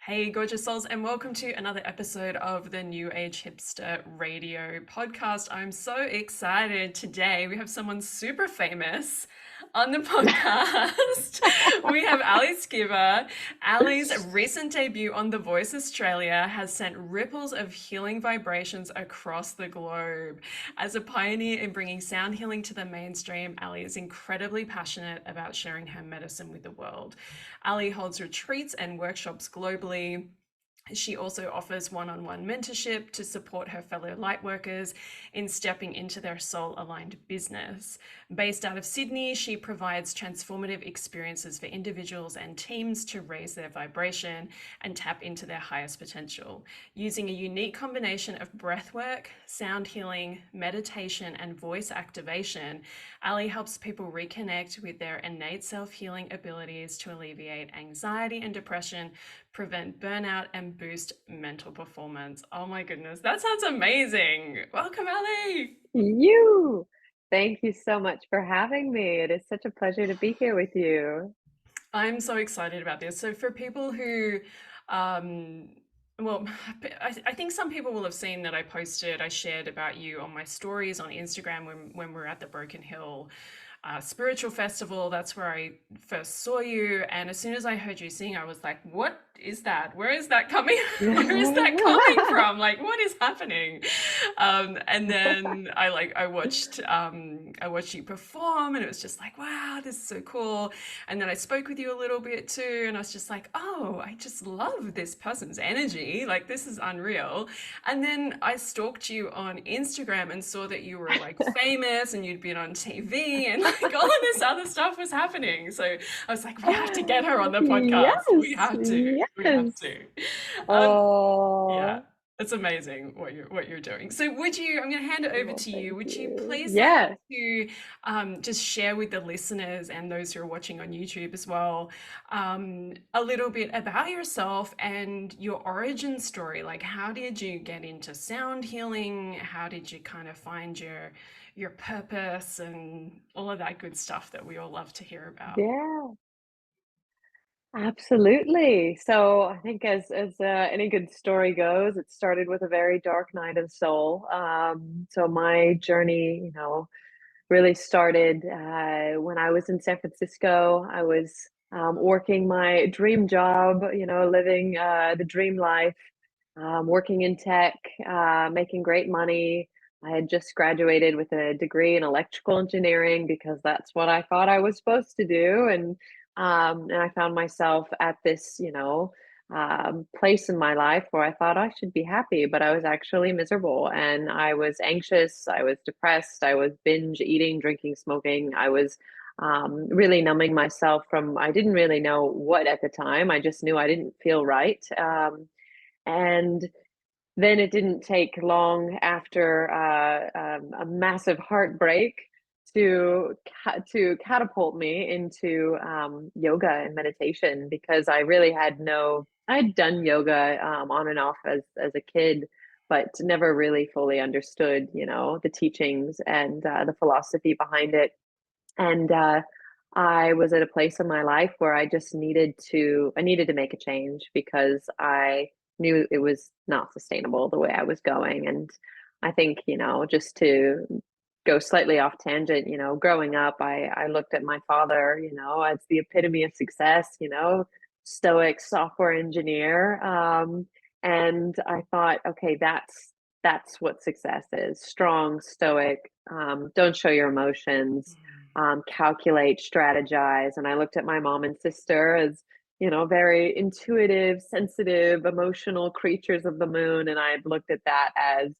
Hey, gorgeous souls, and welcome to another episode of the New Age Hipster Radio podcast. I'm so excited today. We have someone super famous on the podcast. We have Ali Skiba. Ali's recent debut on The Voice Australia has sent ripples of healing vibrations across the globe. As a pioneer in bringing sound healing to the mainstream, Ali is incredibly passionate about sharing her medicine with the world. Ali holds retreats and workshops globally. She also offers one-on-one mentorship to support her fellow lightworkers in stepping into their soul-aligned business. Based out of Sydney, she provides transformative experiences for individuals and teams to raise their vibration and tap into their highest potential. Using a unique combination of breathwork, sound healing, meditation, and voice activation, Ali helps people reconnect with their innate self-healing abilities to alleviate anxiety and depression, prevent burnout, and boost mental performance. Oh my goodness, that sounds amazing. Welcome, Ali. You. Thank you so much for having me. It is such a pleasure to be here with you. I'm so excited about this. So for people who, um, well, I think some people will have seen that I shared about you on my stories on Instagram when we were at the Broken Hill spiritual festival. That's where I first saw you. And as soon as I heard you sing, I was like, what is that? Where is that coming? Where is that coming from? Like, what is happening? And then I watched you perform, and it was just like, wow, this is so cool. And then I spoke with you a little bit too, and I was just like, oh, I just love this person's energy. Like, this is unreal. And then I stalked you on Instagram and saw that you were like famous and you'd been on TV and like all of this other stuff was happening. So I was like, we have to get her on the podcast. We Yes, have to. We have yes. to. Um, yeah, Oh, it's amazing what you're doing. So would you, I'm going to hand it over well, to you. thank Would you you. please like Yes. to just share with the listeners and those who are watching on YouTube as well, a little bit about yourself and your origin story? Like, how did you get into sound healing? How did you kind of find your purpose and all of that good stuff that we all love to hear about? Yeah, absolutely. So I think as any good story goes, it started with a very dark night of the soul. So my journey, really started when I was in San Francisco. I was working my dream job, living the dream life, working in tech, making great money. I had just graduated with a degree in electrical engineering because that's what I thought I was supposed to do. And I found myself at this, place in my life where I thought I should be happy, but I was actually miserable and I was anxious, I was depressed, I was binge eating, drinking, smoking. I was really numbing myself from, I didn't really know what at the time. I just knew I didn't feel right. And then it didn't take long after a massive heartbreak to catapult me into yoga and meditation because I really had no. I'd done yoga on and off as a kid, but never really fully understood, the teachings and the philosophy behind it. And I was at a place in my life where I needed to make a change because I knew it was not sustainable the way I was going. And I think, just to go slightly off tangent, growing up, I looked at my father, as the epitome of success, stoic software engineer. And I thought, okay, that's what success is: strong, stoic, don't show your emotions, calculate, strategize. And I looked at my mom and sister as, very intuitive, sensitive, emotional creatures of the moon. And I looked at that as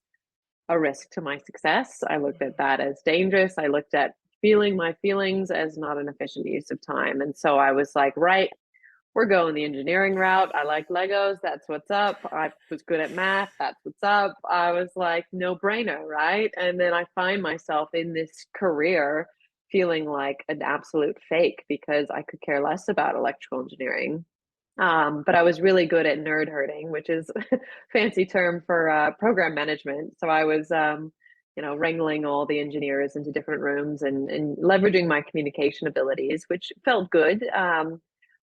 a risk to my success. I looked at that as dangerous. I looked at feeling my feelings as not an efficient use of time. And so I was like, right, we're going the engineering route. I like Legos. That's what's up. I was good at math. That's what's up. I was like, no brainer, right? And then I find myself in this career feeling like an absolute fake because I could care less about electrical engineering. But I was really good at nerd herding, which is a fancy term for program management. So I was, wrangling all the engineers into different rooms and leveraging my communication abilities, which felt good.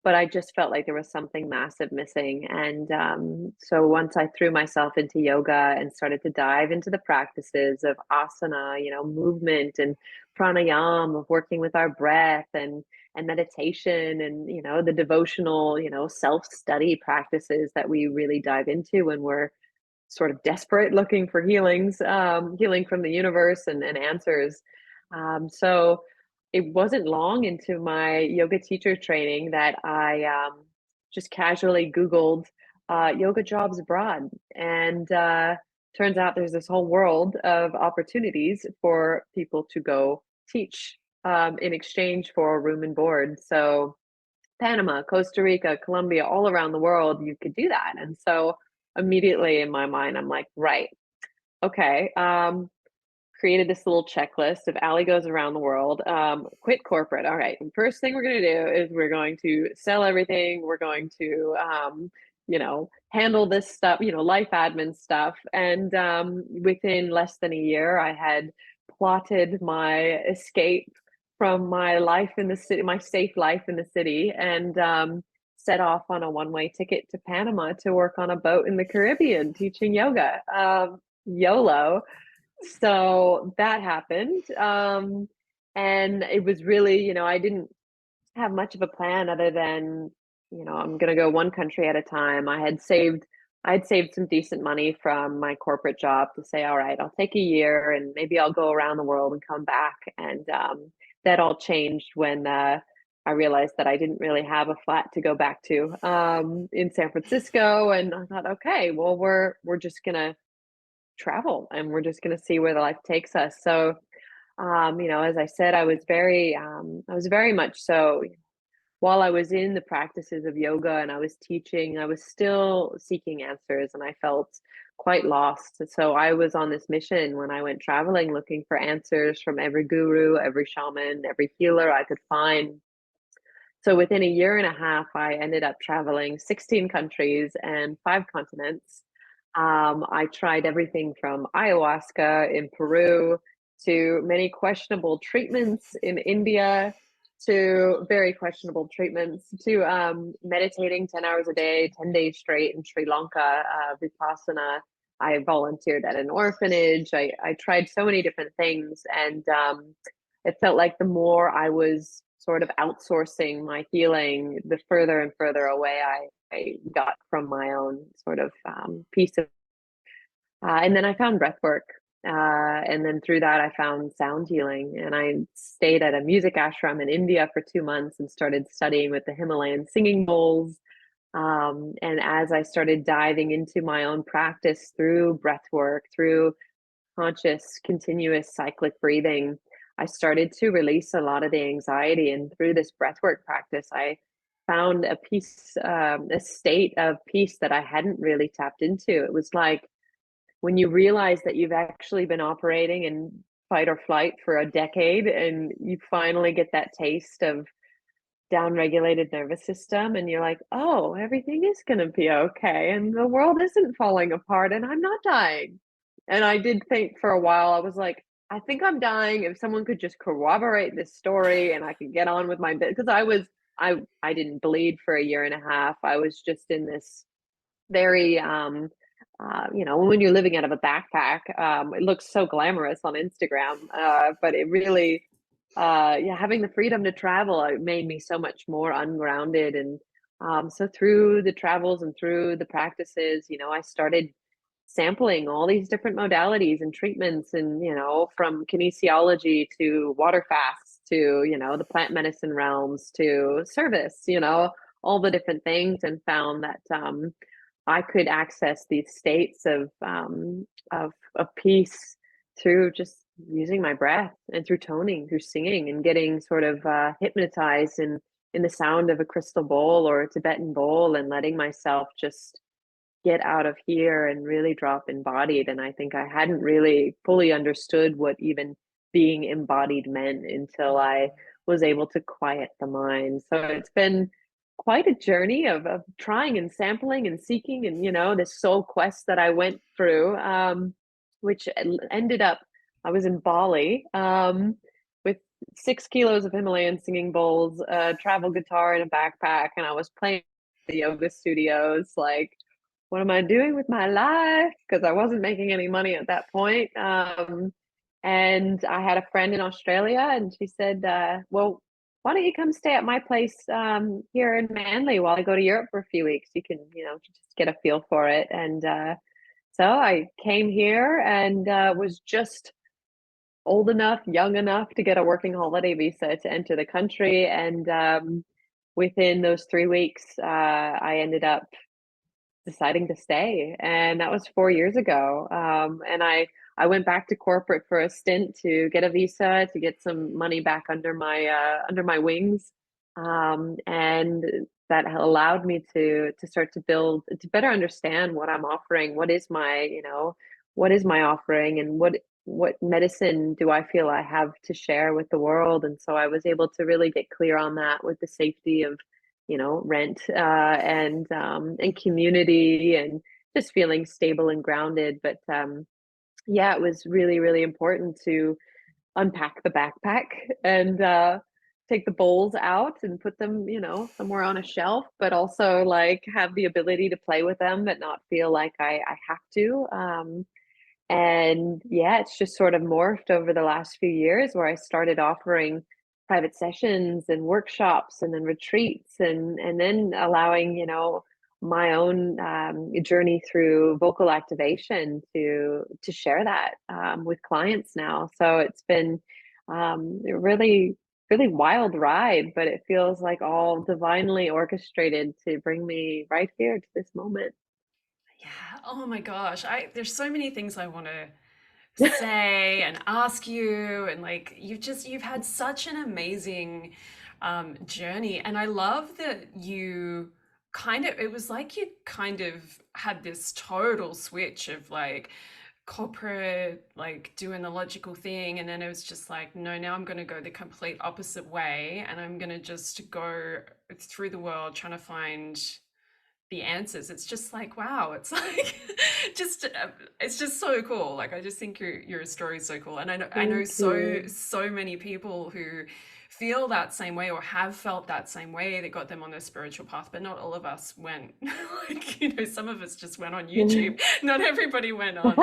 but I just felt like there was something massive missing. And so once I threw myself into yoga and started to dive into the practices of asana, movement and pranayama, of working with our breath and meditation and, the devotional, self-study practices that we really dive into when we're sort of desperate looking for healing from the universe and answers. So it wasn't long into my yoga teacher training that I just casually Googled yoga jobs abroad. And turns out there's this whole world of opportunities for people to go teach in exchange for room and board. So Panama, Costa Rica, Colombia, all around the world, you could do that. And so immediately in my mind, I'm like, right, okay. Created this little checklist of Ali goes around the world, quit corporate. All right, first thing we're going to do is we're going to sell everything. We're going to, handle this stuff, life admin stuff. And within less than a year, I had plotted my escape from my life in the city, my safe life in the city, and set off on a one-way ticket to Panama to work on a boat in the Caribbean teaching yoga. YOLO. So that happened. And it was really, I didn't have much of a plan other than, I'm going to go one country at a time. I'd saved some decent money from my corporate job to say, all right, I'll take a year and maybe I'll go around the world and come back. And that all changed when I realized that I didn't really have a flat to go back to in San Francisco. And I thought, okay, well, we're just going to travel and we're just going to see where the life takes us. So, as I said, I was very much so while I was in the practices of yoga and I was teaching, I was still seeking answers and I felt quite lost. So I was on this mission when I went traveling, looking for answers from every guru, every shaman, every healer I could find. So within a year and a half, I ended up traveling 16 countries and 5 continents. I tried everything from ayahuasca in Peru to many questionable treatments in India to very questionable treatments to meditating 10 hours a day, 10 days straight in Sri Lanka, Vipassana. I volunteered at an orphanage. I tried so many different things. And it felt like the more I was sort of outsourcing my healing, the further and further away I got from my own sort of piece of. And then I found breath work. And then through that, I found sound healing. And I stayed at a music ashram in India for 2 months and started studying with the Himalayan singing bowls. And as I started diving into my own practice through breath work, through conscious, continuous cyclic breathing, I started to release a lot of the anxiety. And through this breathwork practice, I found a peace, a state of peace that I hadn't really tapped into. It was like when you realize that you've actually been operating in fight or flight for a decade and you finally get that taste of downregulated nervous system and you're like, oh, everything is going to be okay and the world isn't falling apart and I'm not dying. And I did think for a while, I was like, I think I'm dying. If someone could just corroborate this story and I could get on with my bit, because I didn't bleed for a year and a half. I was just in this very when you're living out of a backpack, it looks so glamorous on Instagram, but it really having the freedom to travel, it made me so much more ungrounded. And so through the travels and through the practices, I started sampling all these different modalities and treatments and, from kinesiology to water fasts to, the plant medicine realms to service, all the different things, and found that I could access these states of peace through just using my breath and through toning, through singing, and getting sort of hypnotized in the sound of a crystal bowl or a Tibetan bowl, and letting myself just get out of here and really drop embodied. And I think I hadn't really fully understood what even being embodied meant until I was able to quiet the mind. So it's been quite a journey of trying and sampling and seeking, and this soul quest that I went through, which ended up, I was in Bali with 6 kilos of Himalayan singing bowls, a travel guitar in a backpack, and I was playing the yoga studios. Like, what am I doing with my life? Because I wasn't making any money at that point. And I had a friend in Australia, and she said, "Well, why don't you come stay at my place here in Manly while I go to Europe for a few weeks? You can, just get a feel for it." And so I came here and was just old enough, young enough to get a working holiday visa to enter the country. And within those 3 weeks, I ended up deciding to stay, and that was 4 years ago. And I went back to corporate for a stint to get a visa to get some money back under my wings, and that allowed me to start to build to better understand what I'm offering. What is my offering, and what medicine do I feel I have to share with the world? And so I was able to really get clear on that with the safety of rent and community and just feeling stable and grounded. But yeah, it was really, really important to unpack the backpack and take the bowls out and put them, somewhere on a shelf, but also like have the ability to play with them, but not feel like I have to. And yeah, it's just sort of morphed over the last few years where I started offering private sessions and workshops and then retreats and then allowing, my own journey through vocal activation to share that with clients now. So it's been a really, really wild ride, but it feels like all divinely orchestrated to bring me right here to this moment. Yeah. Oh my gosh. There's so many things I want to say and ask you, and like you've had such an amazing journey, and I love that you it was like you kind of had this total switch of like corporate, like doing the logical thing, and then it was just like, no, now I'm going to go the complete opposite way, and I'm going to just go through the world trying to find the answers. It's just like, wow, it's like just it's just so cool. Like I just think your story is so cool. And I know Thank you. so many people who feel that same way or have felt that same way that got them on their spiritual path, but not all of us went like, some of us just went on YouTube. Not everybody went on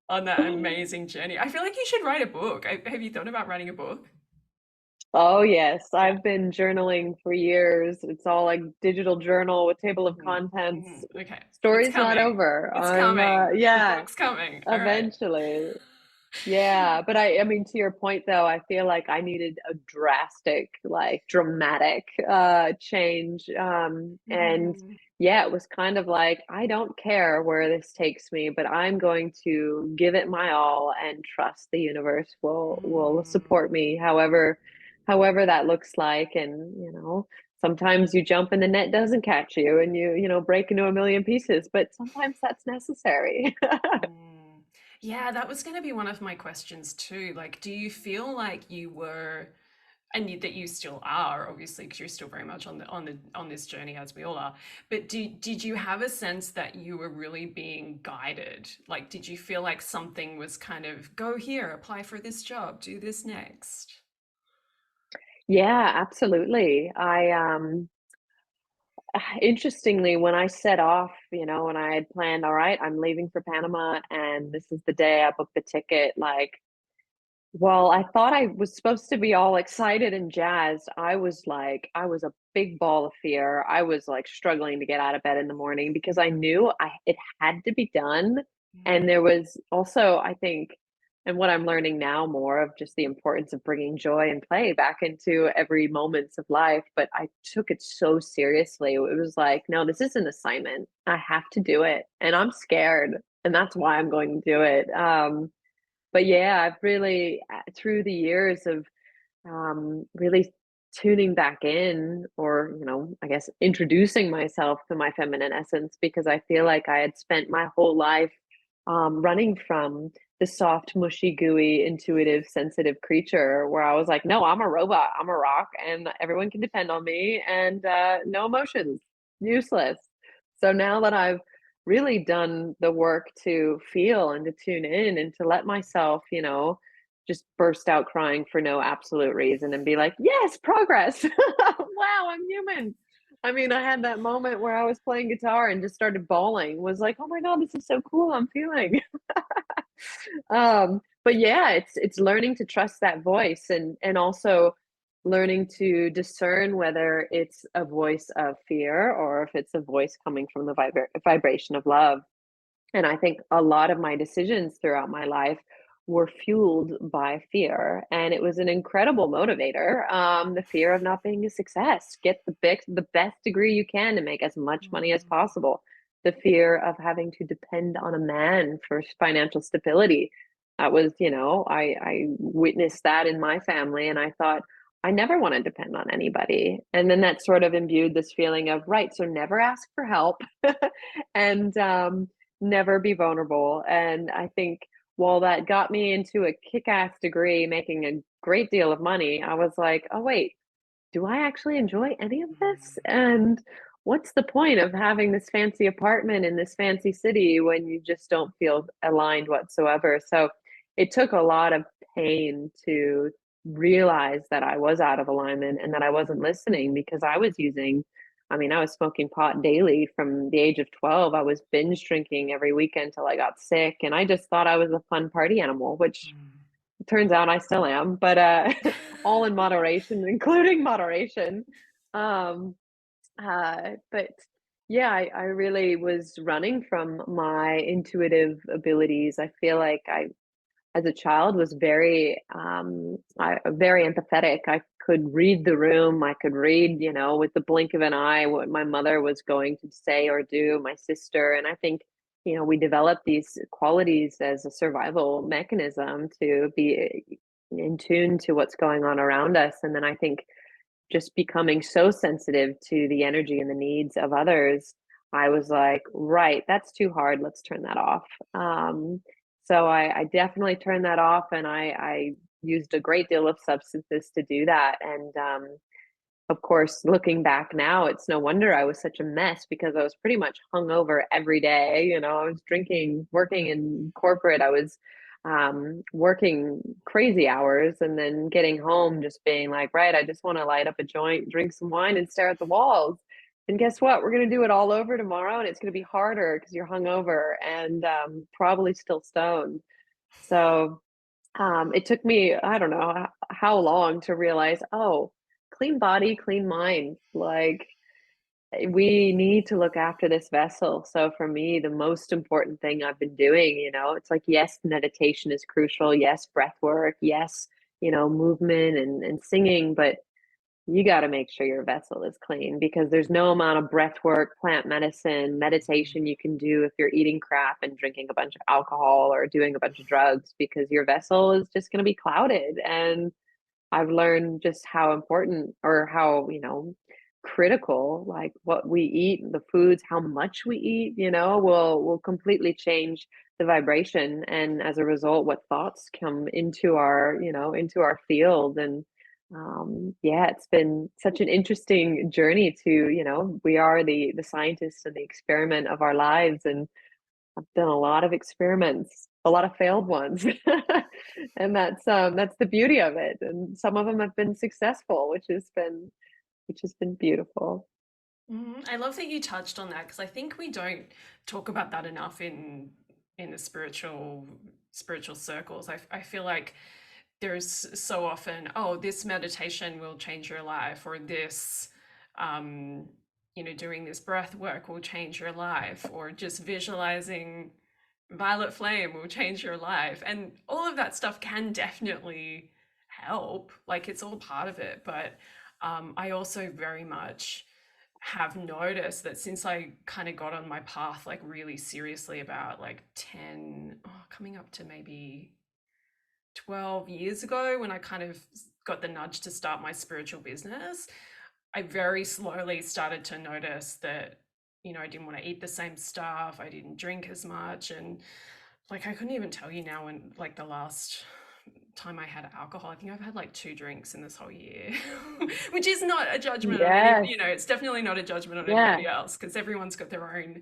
that amazing journey. I feel like you should write a book. Have you thought about writing a book? Oh, yes. Yeah. I've been journaling for years. It's all like digital journal with table of Mhm. contents. Mhm. Okay. It's Story's not coming. over. It's coming. The Yeah, book's coming. All right. eventually. Yeah, but I mean, to your point though, I feel like I needed a drastic, like dramatic change. And Mm, yeah, it was kind of like, I don't care where this takes me, but I'm going to give it my all and trust the universe will support mm. me however that looks like. And sometimes you jump and the net doesn't catch you and you break into a million pieces, but sometimes that's necessary. Mm. Yeah, that was going to be one of my questions too. Like, do you feel like you were, and that you still are, obviously, because you're still very much on this journey as we all are. But did you have a sense that you were really being guided? Like, did you feel like something was kind of go here, apply for this job, do this next? Yeah, absolutely. Interestingly, when I set off, when I had planned, all right, I'm leaving for Panama and this is the day I booked the ticket, like, well, I thought I was supposed to be all excited and jazzed. I was a big ball of fear. I was like struggling to get out of bed in the morning because I knew it had to be done. And there was also, I think, and what I'm learning now more of just the importance of bringing joy and play back into every moments of life. But I took it so seriously. It was like, no, this is an assignment. I have to do it. And I'm scared. And that's why I'm going to do it. But yeah, I've really, through the years of really tuning back in, or, I guess introducing myself to my feminine essence, because I feel like I had spent my whole life running from the soft, mushy, gooey, intuitive, sensitive creature where I was like, no, I'm a robot, I'm a rock, and everyone can depend on me, and no emotions, useless. So now that I've really done the work to feel and to tune in and to let myself, just burst out crying for no absolute reason and be like, yes, progress. Wow, I'm human. I mean, I had that moment where I was playing guitar and just started bawling, was like, oh my God, this is so cool. I'm feeling. But yeah, it's learning to trust that voice, and also learning to discern whether it's a voice of fear or if it's a voice coming from the vibration of love. And I think a lot of my decisions throughout my life were fueled by fear, and it was an incredible motivator. The fear of not being a success, get the best degree you can to make as much money as Mm. possible. The fear of having to depend on a man for financial stability. That was, I witnessed that in my family, and I thought, I never want to depend on anybody. And then that sort of imbued this feeling of, right, so never ask for help. And never be vulnerable. And I think while that got me into a kick-ass degree, making a great deal of money, I was like, oh, wait, do I actually enjoy any of this? Mm. And what's the point of having this fancy apartment in this fancy city when you just don't feel aligned whatsoever? So it took a lot of pain to realize that I was out of alignment and that I wasn't listening, because I was smoking pot daily from the age of 12. I was binge drinking every weekend till I got sick. And I just thought I was a fun party animal, which Mm. turns out I still am, but all in moderation, including moderation. Um, but yeah, I really was running from my intuitive abilities. I feel like as a child, was very empathetic. I could read the room. I could read, with the blink of an eye, what my mother was going to say or do, my sister. And I think, we developed these qualities as a survival mechanism to be in tune to what's going on around us. And then I think just becoming so sensitive to the energy and the needs of others, I was like, right, that's too hard. Let's turn that off. So I definitely turned that off, and I used a great deal of substances to do that. And of course, looking back now, it's no wonder I was such a mess, because I was pretty much hungover every day. I was drinking, working in corporate. I was working crazy hours, and then getting home just being like, right, I just want to light up a joint, drink some wine, and stare at the walls. And guess what? We're going to do it all over tomorrow, and it's going to be harder because you're hungover and probably still stoned. So it took me, I don't know how long to realize, oh, clean body, clean mind. Like, we need to look after this vessel. So for me, the most important thing I've been doing, it's like, yes, meditation is crucial. Yes, breath work. Yes, movement and singing, but you got to make sure your vessel is clean, because there's no amount of breath work, plant medicine, meditation you can do if you're eating crap and drinking a bunch of alcohol or doing a bunch of drugs, because your vessel is just going to be clouded. And I've learned just how important, or how, critical, like what we eat, the foods, how much we eat, will completely change the vibration. And as a result, what thoughts come into our field. And yeah, it's been such an interesting journey to, we are the scientists and the experiment of our lives. And I've done a lot of experiments, a lot of failed ones. And that's the beauty of it. And some of them have been successful, which has been beautiful. I love that you touched on that, because I think we don't talk about that enough in the spiritual circles. I feel like there's so often, oh, this meditation will change your life, or this, um, doing this breath work will change your life, or just visualizing violet flame will change your life. And all of that stuff can definitely help. Like, it's all part of it. But I also very much have noticed that since I kind of got on my path, like really seriously, about like 10, coming up to maybe 12 years ago, when I kind of got the nudge to start my spiritual business, I very slowly started to notice that, I didn't want to eat the same stuff. I didn't drink as much. And like, I couldn't even tell you now when, like, the last time I had alcohol, I think I've had like 2 drinks in this whole year, which is not a judgment on any, Yes. it's definitely not a judgment on Yeah. anybody else, because everyone's got their own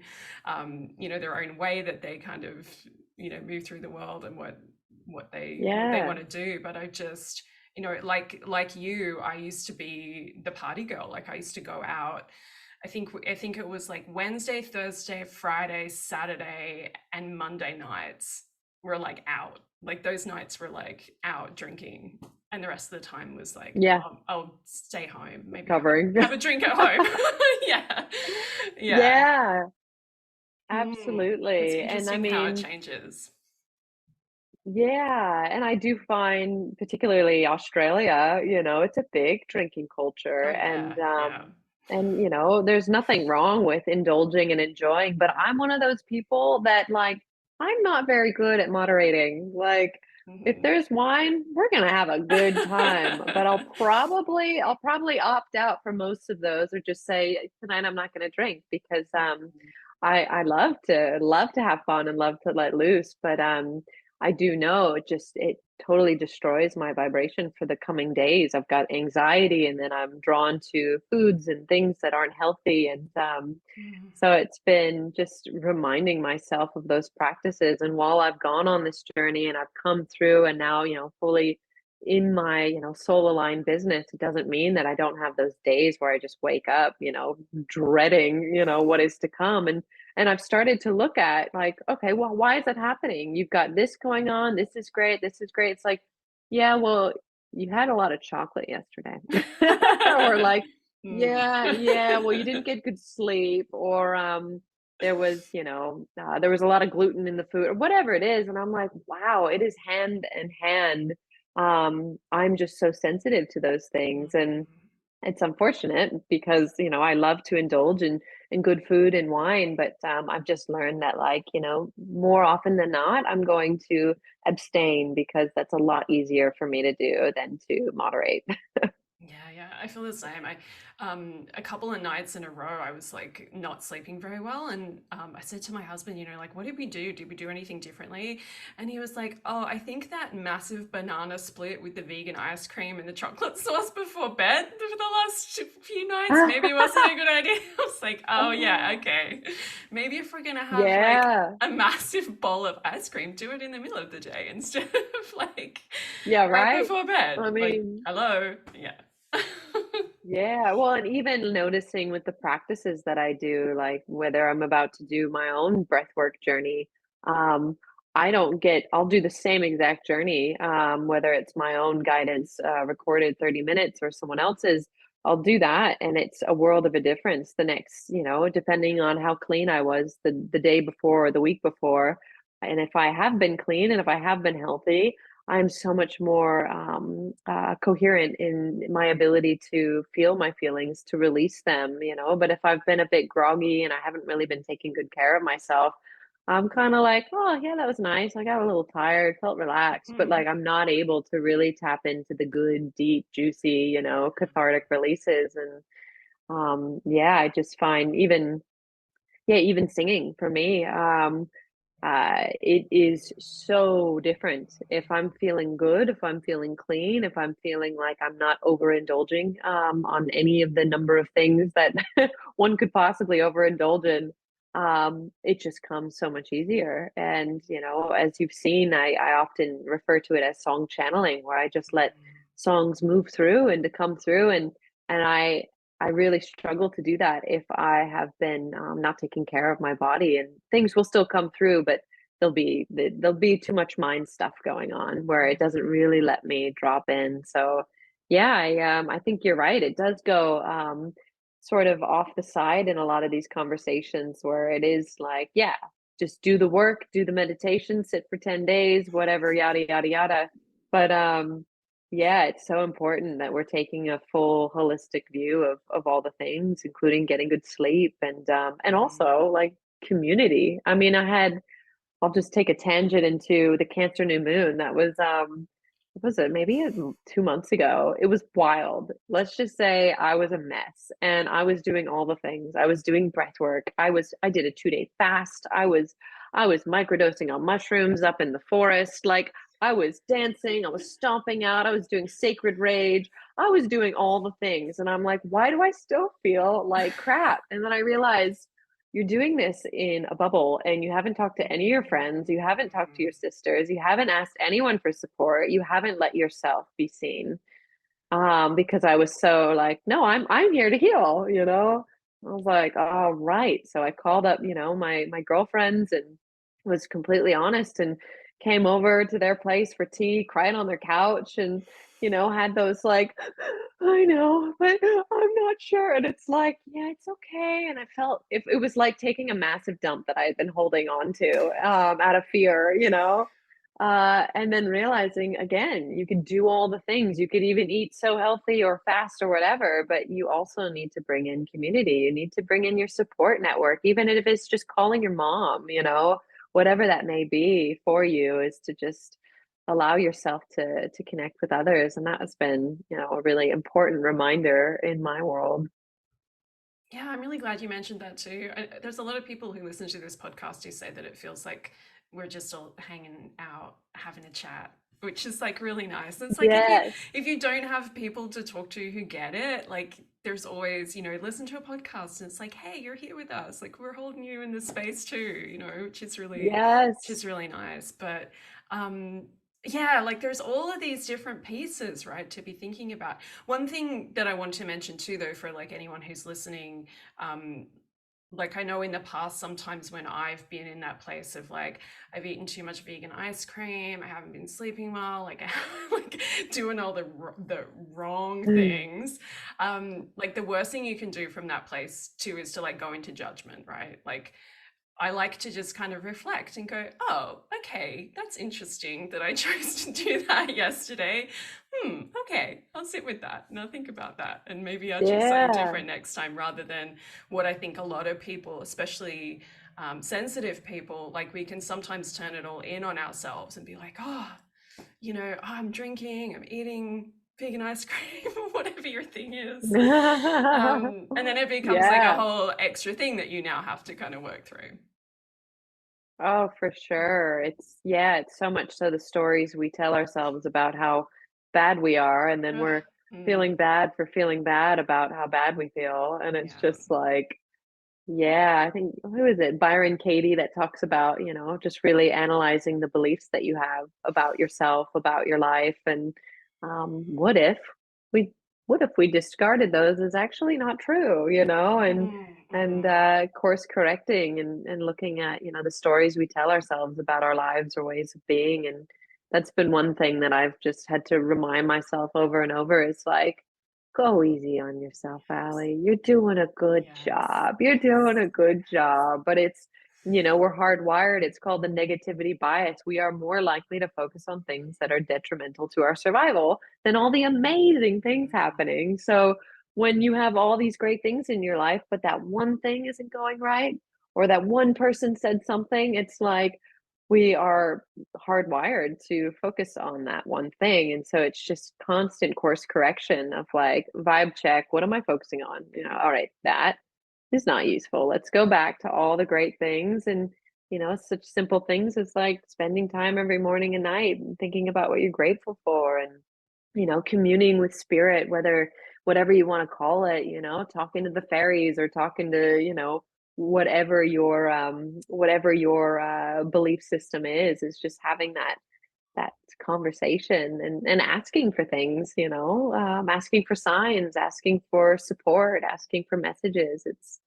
way that they kind of, move through the world, and what what they Yeah. want to do. But I just, like you, I used to be the party girl. Like I used to go out. I think it was like Wednesday, Thursday, Friday, Saturday, and Monday nights were like out. Like those nights were like out drinking, and the rest of the time was like, Yeah. I'll stay home, maybe have a Recovering. have a drink at home. Yeah, yeah. Yeah, It's absolutely. And I interesting how it mean, changes. yeah, and I do find particularly Australia, it's a big drinking culture Oh yeah, yeah. and there's nothing wrong with indulging and enjoying, but I'm one of those people that like I'm not very good at moderating. Like if Mhm. there's wine, we're gonna have a good time, but I'll probably opt out for most of those or just say tonight I'm not gonna drink because I love to have fun and love to let loose, but I do know it totally destroys my vibration for the coming days. I've got anxiety and then I'm drawn to foods and things that aren't healthy. And Mhm. so it's been just reminding myself of those practices. And while I've gone on this journey and I've come through and now, fully in my, soul aligned business, it doesn't mean that I don't have those days where I just wake up, dreading, what is to come. And I've started to look at like, okay, well, why is that happening? You've got this going on. This is great. This is great. It's like, yeah, well, you had a lot of chocolate yesterday. Or like, Mm. yeah, yeah, well, you didn't get good sleep, or there was a lot of gluten in the food, or whatever it is. And I'm like, wow, it is hand in hand. I'm just so sensitive to those things. And it's unfortunate because, I love to indulge in good food and wine, but I've just learned that, like, more often than not, I'm going to abstain because that's a lot easier for me to do than to moderate. Yeah, yeah, I feel the same. A couple of nights in a row, I was like not sleeping very well, and I said to my husband, like, what did we do? Did we do anything differently? And he was like, oh, I think that massive banana split with the vegan ice cream and the chocolate sauce before bed for the last few nights maybe wasn't a good idea. I was like, oh yeah, okay. Maybe if we're gonna have like Yeah. a massive bowl of ice cream, do it in the middle of the day instead of like Yeah, right right? before bed. I Like, mean, hello, yeah. yeah, well, and even noticing with the practices that I do, like whether I'm about to do my own breathwork journey, um, I'll do the same exact journey, whether it's my own guidance, recorded 30 minutes or someone else's, I'll do that. And it's a world of a difference the next, depending on how clean I was the day before or the week before. And if I have been clean and if I have been healthy, I'm so much more coherent in my ability to feel my feelings, to release them, But if I've been a bit groggy and I haven't really been taking good care of myself, I'm kind of like, oh, yeah, that was nice. I got a little tired, felt relaxed, but like Mm. I'm not able to really tap into the good, deep, juicy, cathartic releases. And yeah, I just find even singing for me. It is so different if I'm feeling good, if I'm feeling clean, if I'm feeling like I'm not overindulging on any of the number of things that one could possibly overindulge in. It just comes so much easier. And, as you've seen, I often refer to it as song channeling, where I just let songs move through and to come through. And I really struggle to do that if I have been not taking care of my body, and things will still come through, but there'll be too much mind stuff going on where it doesn't really let me drop in. So, yeah, I think you're right. It does go sort of off the side in a lot of these conversations where it is like, yeah, just do the work, do the meditation, sit for 10 days, whatever, yada yada yada. But yeah, it's so important that we're taking a full holistic view of all the things, including getting good sleep and Mm. also like community. I mean, I'll just take a tangent into the Cancer new moon. That was what was it? Maybe 2 months ago. It was wild. Let's just say I was a mess and I was doing all the things. I was doing breath work. I did a 2-day fast. I was microdosing on mushrooms up in the forest. Like I was dancing, I was stomping out, I was doing sacred rage. I was doing all the things. And I'm like, why do I still feel like crap? And then I realized you're doing this in a bubble and you haven't talked to any of your friends, you haven't talked to Mm. your sisters, you haven't asked anyone for support, you haven't let yourself be seen. Because I was so like, no, I'm here to heal, you know. I was like, all right. So I called up, my girlfriends and was completely honest and came over to their place for tea, cried on their couch and, had those like, I know, but I'm not sure. And it's like, yeah, it's okay. And I felt if it was like taking a massive dump that I had been holding on to out of fear, and then realizing again, you could do all the things. You could even eat so healthy or fast or whatever, but you also need to bring in community. You need to bring in your support network, even if it's just calling your mom, whatever that may be for you, is to just allow yourself to connect with others. And that has been, a really important reminder in my world. Yeah, I'm really glad you mentioned that too. There's a lot of people who listen to this podcast who say that it feels like we're just all hanging out, having a chat, which is like really nice. It's like Yes. if you don't have people to talk to who get it, like there's always, listen to a podcast and it's like, hey, you're here with us. Like we're holding you in this space too, which Yes. is really nice. But um yeah, like there's all of these different pieces, right, to be thinking about. One thing that I want to mention too, though, for like anyone who's listening, um, like I know in the past, sometimes when I've been in that place of like I've eaten too much vegan ice cream, I haven't been sleeping well, like like doing all the wrong things. Like the worst thing you can do from that place too is to like go into judgment, right? Like I like to just kind of reflect and go, oh, okay, that's interesting that I chose to do that yesterday. Okay, I'll sit with that and I'll think about that. And maybe I'll choose something Yeah. different next time rather than what I think a lot of people, especially sensitive people, like we can sometimes turn it all in on ourselves and be like, oh, I'm drinking, I'm eating vegan ice cream, or whatever your thing is. And then it becomes like a Yeah. whole extra thing that you now have to kind of work through. Oh, for sure. It's so much so the stories we tell ourselves about how bad we are, and then Ugh, we're mm, feeling bad for feeling bad about how bad we feel. And it's yeah. just like, yeah, I think, who is it? Byron Katie that talks about, just really analyzing the beliefs that you have about yourself, about your life, and what if we discarded those as actually not true, and Mm. course correcting and looking at, the stories we tell ourselves about our lives or ways of being. And that's been one thing that I've just had to remind myself over and over. Is like, go easy on yourself, Allie. You're doing a good Yes. job. You're doing a good job. But it's, we're hardwired. It's called the negativity bias. We are more likely to focus on things that are detrimental to our survival than all the amazing things Mm. happening. So when you have all these great things in your life, but that one thing isn't going right, or that one person said something, it's like we are hardwired to focus on that one thing. And so it's just constant course correction of like, vibe check. What am I focusing on? All right, that is not useful. Let's go back to all the great things. And, such simple things as like spending time every morning and night and thinking about what you're grateful for, and, communing with spirit, whatever you want to call it, talking to the fairies or talking to, whatever your belief system is just having that conversation and asking for things, asking for signs, asking for support, asking for messages. It's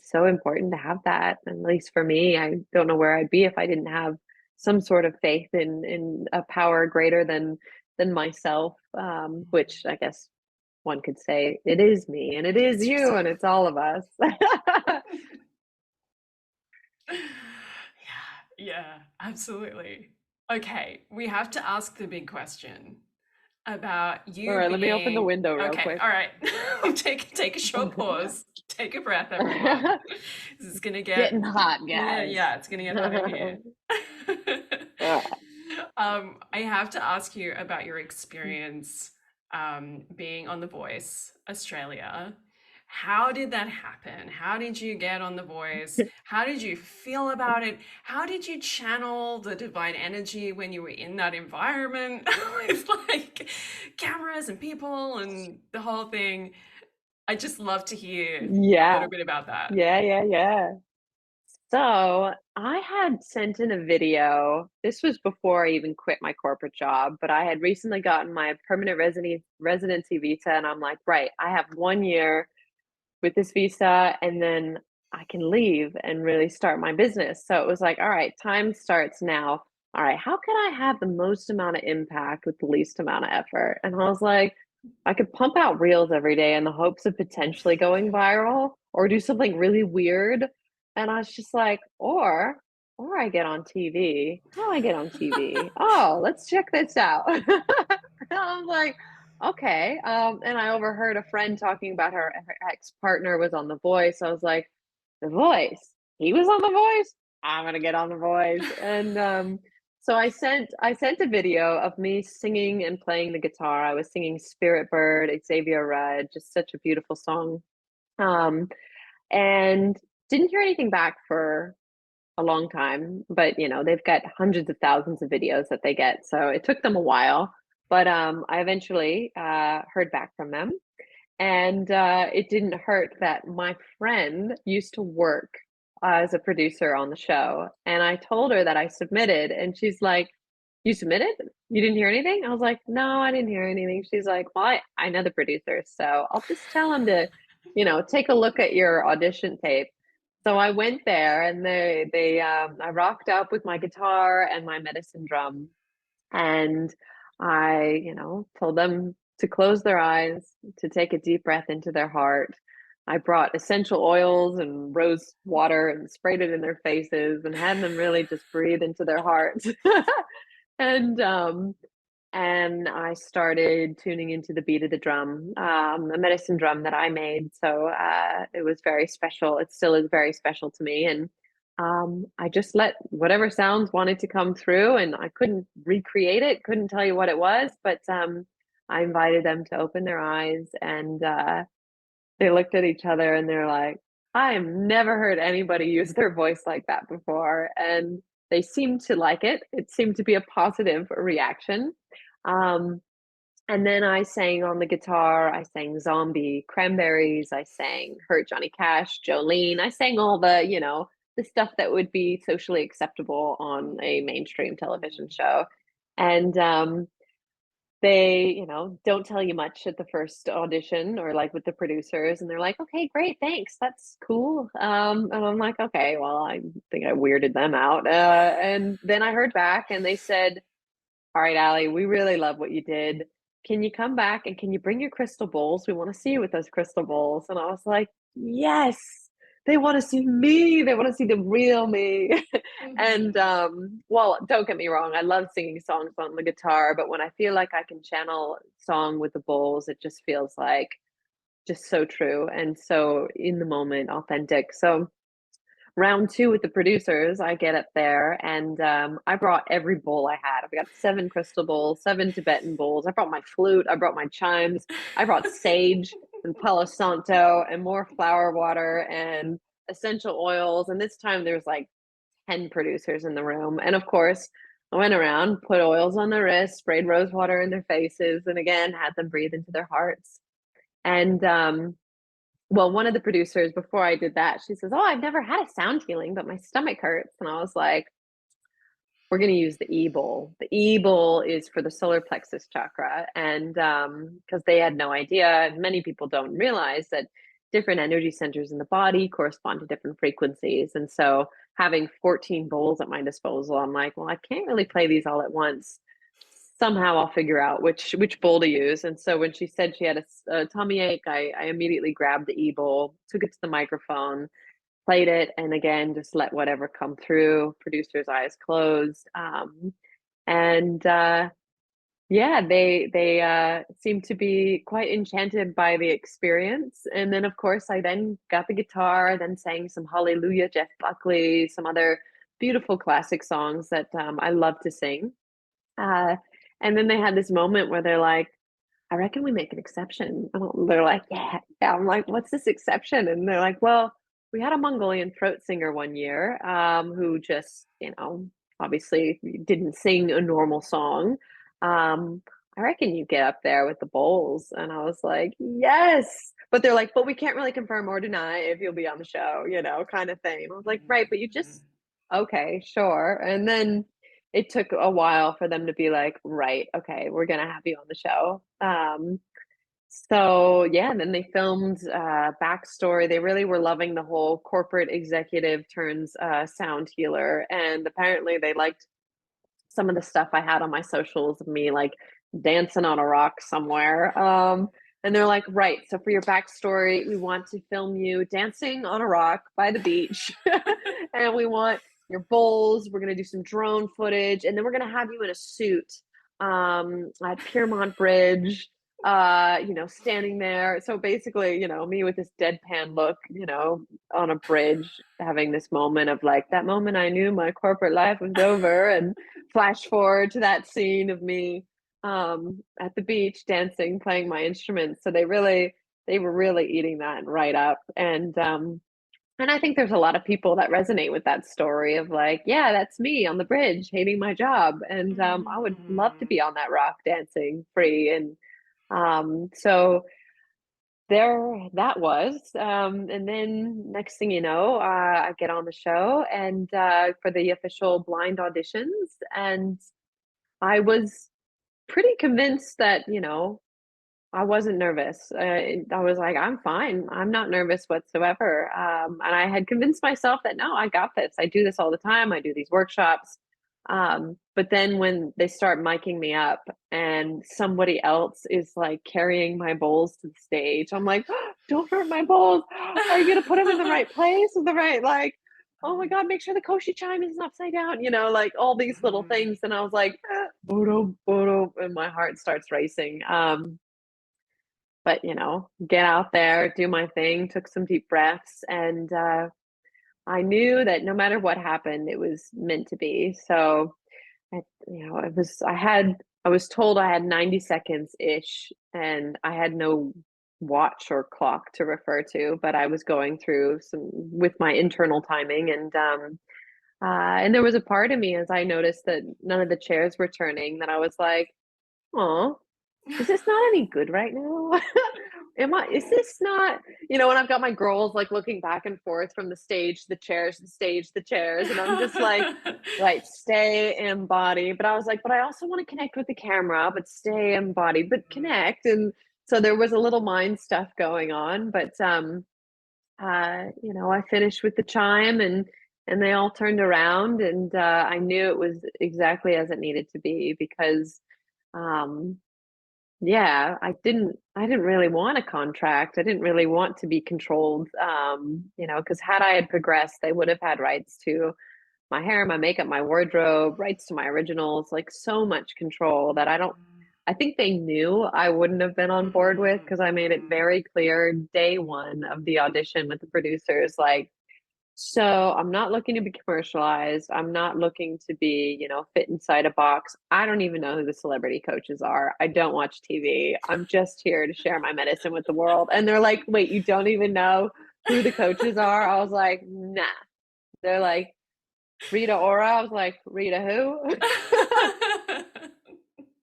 so important to have that. And at least for me, I don't know where I'd be if I didn't have some sort of faith in a power greater than myself, which I guess one could say it is me and it It is is you and yourself. it's all of us. Yeah, yeah, absolutely. Okay, we have to ask the big question about All you right, let me open the being window real okay. quick. All right, take a short pause. Take a breath, everyone. This is gonna get Getting hot, yeah, guys. yeah. It's gonna get hot in here. Ah. I have to ask you about your experience being on The Voice Australia. How did that happen? How did you get on The Voice? How did you feel about it? How did you channel the divine energy when you were in that environment with like cameras and people and the whole thing? I just love to hear a Yeah. little bit about that. Yeah. So I had sent in a video. This was before I even quit my corporate job, but I had recently gotten my permanent residency visa, and I'm like, right, I have 1 year with this visa, and then I can leave and really start my business. So it was like, all right, time starts now. All right, how can I have the most amount of impact with the least amount of effort? And I was like, I could pump out reels every day in the hopes of potentially going viral or do something really weird. And I was just like, or I get on TV. How do I get on TV? Oh, let's check this out. I was like, okay. And I overheard a friend talking about her ex-partner was on The Voice. I was like, The Voice. He was on The Voice. I'm gonna get on The Voice. And so I sent a video of me singing and playing the guitar. I was singing Spirit Bird, Xavier Rudd, just such a beautiful song. Um, and didn't hear anything back for a long time, but they've got hundreds of thousands of videos that they get, so it took them a while. But I eventually heard back from them, and it didn't hurt that my friend used to work as a producer on the show, and I told her that I submitted, and she's like, "You submitted? You didn't hear anything?" I was like, "No, I didn't hear anything." She's like, "Well, I know the producer, so I'll just tell him to, take a look at your audition tape." So I went there, and I rocked up with my guitar and my medicine drum, and I, told them to close their eyes, to take a deep breath into their heart. I brought essential oils and rose water and sprayed it in their faces and had them really just breathe into their hearts. and and I started tuning into the beat of the drum, a medicine drum that I made. So it was very special. It still is very special to me. And I just let whatever sounds wanted to come through, and I couldn't recreate it, couldn't tell you what it was, but I invited them to open their eyes, and they looked at each other and they're like, I have never heard anybody use their voice like that before. And they seemed to like it. It seemed to be a positive reaction. Um, and then I sang on the guitar. I sang Zombie, Cranberries. I sang Hurt Johnny Cash, Jolene. I sang all the stuff that would be socially acceptable on a mainstream television show. And they, don't tell you much at the first audition or like with the producers, and they're like, okay, great, thanks, that's cool. And I'm like, okay, well, I think I weirded them out. And then I heard back, and they said, all right, Allie, we really love what you did. Can you come back and can you bring your crystal bowls? We want to see you with those crystal bowls. And I was like, yes, they want to see me. They want to see the real me. And Mhm. well, don't get me wrong. I love singing songs on the guitar, but when I feel like I can channel song with the bowls, it just feels like just so true and so in the moment, authentic. So round two with the producers, I get up there, and I brought every bowl I had. I've got 7 crystal bowls, 7 Tibetan bowls. I brought my flute. I brought my chimes. I brought sage and Palo Santo and more flower water and essential oils. And this time there's like 10 producers in the room. And of course, I went around, put oils on their wrists, sprayed rose water in their faces, and again had them breathe into their hearts. And well, one of the producers, before I did that, she says, "Oh, I've never had a sound healing, but my stomach hurts." And I was like, we're going to use the E bowl. The E bowl is for the solar plexus chakra. And because they had no idea, many people don't realize that different energy centers in the body correspond to different frequencies. And so having 14 bowls at my disposal, I'm like, well, I can't really play these all at once. Somehow I'll figure out which bowl to use. And so when she said she had a tummy ache, I immediately grabbed the E bowl, took it to the microphone, played it, and again just let whatever come through. Producer's eyes closed, and yeah, they seemed to be quite enchanted by the experience. And then of course I then got the guitar, then sang some Hallelujah, Jeff Buckley, some other beautiful classic songs that I love to sing. uh, and then they had this moment where they're like, I reckon we make an exception. And they're like, yeah, yeah. I'm like, what's this exception? And they're like, well, we had a Mongolian throat singer one year who just, obviously didn't sing a normal song. Um, I reckon you get up there with the bowls. And I was like, yes. but they're like, but we can't really confirm or deny if you'll be on the show, kind of thing. I was like, right, but you just, okay, sure. And then it took a while for them to be like, right, okay, we're gonna have you on the show. So yeah, and then they filmed backstory. They really were loving the whole corporate executive turns sound healer, and apparently they liked some of the stuff I had on my socials of me like dancing on a rock somewhere. And they're like, right, so for your backstory, we want to film you dancing on a rock by the beach. And we want your bowls. We're going to do some drone footage. And then we're going to have you in a suit at Piermont Bridge, standing there. So basically, me with this deadpan look, on a bridge, having this moment of like, that moment I knew my corporate life was over. And flash forward to that scene of me at the beach dancing, playing my instruments. So they were really eating that right up. And I think there's a lot of people that resonate with that story of like, yeah, that's me on the bridge hating my job. And I would love to be on that rock dancing free. And so there that was. And then next thing you know, I get on the show and for the official blind auditions. And I was pretty convinced that, I wasn't nervous. I was like, I'm fine. I'm not nervous whatsoever. And I had convinced myself that no, I got this. I do this all the time. I do these workshops. But then when they start miking me up and somebody else is like carrying my bowls to the stage, I'm like, oh, don't hurt my bowls. Are you going to put them in the right place? In the right, like, oh my God, make sure the koshi chime isn't upside down, like all these little things. And I was like, boodle, boodle, and my heart starts racing. But get out there, do my thing, took some deep breaths, and I knew that no matter what happened, it was meant to be. So I was told I had 90 seconds ish, and I had no watch or clock to refer to, but I was going through some with my internal timing, and there was a part of me as I noticed that none of the chairs were turning, that I was like, oh, is this not any good right now? Is this not, when I've got my girls like looking back and forth from the stage, the chairs, the stage, the chairs, and I'm just like, right, stay embodied. But I was like, but I also want to connect with the camera, but stay embodied, but connect. And so there was a little mind stuff going on, but I finished with the chime and they all turned around and I knew it was exactly as it needed to be because um yeah, I didn't really want a contract. I didn't really want to be controlled. Because had I had progressed, they would have had rights to my hair, my makeup, my wardrobe, rights to my originals, like so much control that I think they knew I wouldn't have been on board with because I made it very clear day one of the audition with the producers, like, so I'm not looking to be commercialized. I'm not looking to be, fit inside a box. I don't even know who the celebrity coaches are. I don't watch TV. I'm just here to share my medicine with the world. And they're like, wait, you don't even know who the coaches are? I was like, nah. They're like, Rita Ora. I was like, Rita who?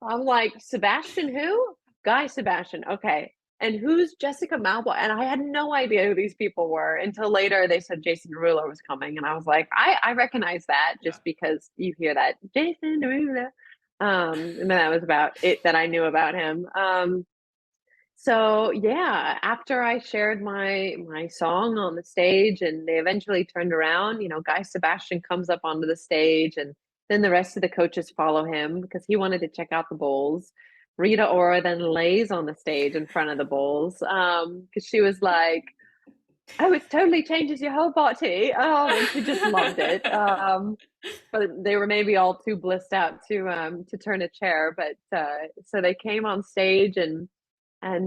I'm like, Sebastian who? Guy Sebastian. Okay. And who's Jessica Malboy? And I had no idea who these people were until later they said Jason Derulo was coming. And I was like, I recognize that just because you hear that Jason Derulo. And that was about it that I knew about him. So yeah, after I shared my song on the stage and they eventually turned around, Guy Sebastian comes up onto the stage and then the rest of the coaches follow him because he wanted to check out the bowls. Rita Ora then lays on the stage in front of the bowls because she was like, oh, it totally changes your whole body. And she just loved it. But they were maybe all too blissed out to turn a chair. But so they came on stage and